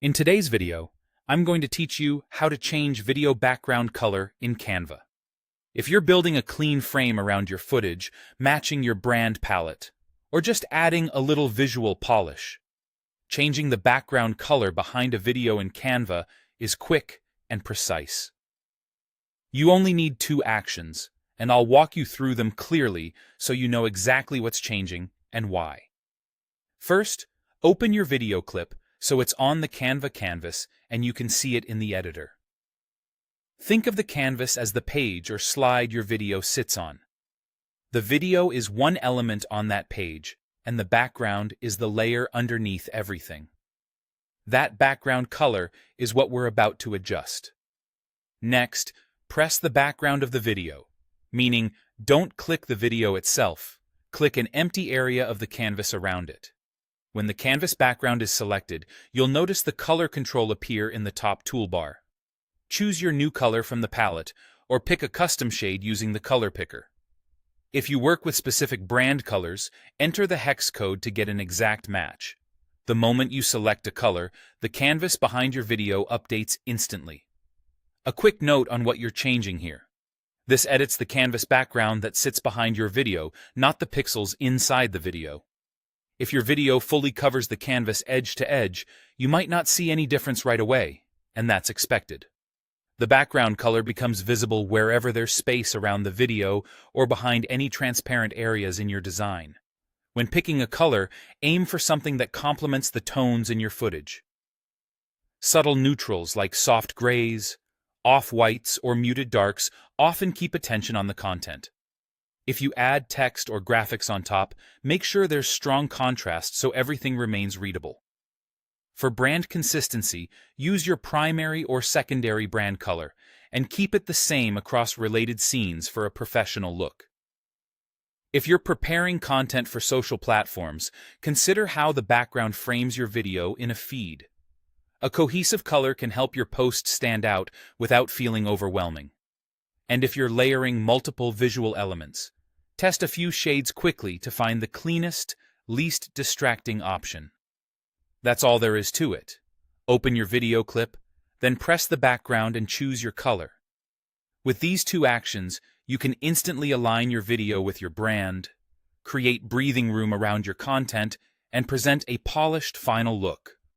In today's video, I'm going to teach you how to change video background color in Canva. If you're building a clean frame around your footage, matching your brand palette, or just adding a little visual polish, changing the background color behind a video in Canva is quick and precise. You only need 2 actions, and I'll walk you through them clearly so you know exactly what's changing and why. First, open your video clip so it's on the Canva canvas and you can see it in the editor. Think of the canvas as the page or slide your video sits on. The video is one element on that page, and the background is the layer underneath everything. That background color is what we're about to adjust. Next, press the background of the video, meaning don't click the video itself, click an empty area of the canvas around it. When the canvas background is selected, you'll notice the color control appear in the top toolbar. Choose your new color from the palette, or pick a custom shade using the color picker. If you work with specific brand colors, enter the hex code to get an exact match. The moment you select a color, the canvas behind your video updates instantly. A quick note on what you're changing here. This edits the canvas background that sits behind your video, not the pixels inside the video. If your video fully covers the canvas edge to edge, you might not see any difference right away, and that's expected. The background color becomes visible wherever there's space around the video or behind any transparent areas in your design. When picking a color, aim for something that complements the tones in your footage. Subtle neutrals like soft grays, off-whites, or muted darks often keep attention on the content. If you add text or graphics on top, make sure there's strong contrast so everything remains readable. For brand consistency, use your primary or secondary brand color, and keep it the same across related scenes for a professional look. If you're preparing content for social platforms, consider how the background frames your video in a feed. A cohesive color can help your post stand out without feeling overwhelming. And if you're layering multiple visual elements, test a few shades quickly to find the cleanest, least distracting option. That's all there is to it. Open your video clip, then press the background and choose your color. With these 2 actions, you can instantly align your video with your brand, create breathing room around your content, and present a polished final look.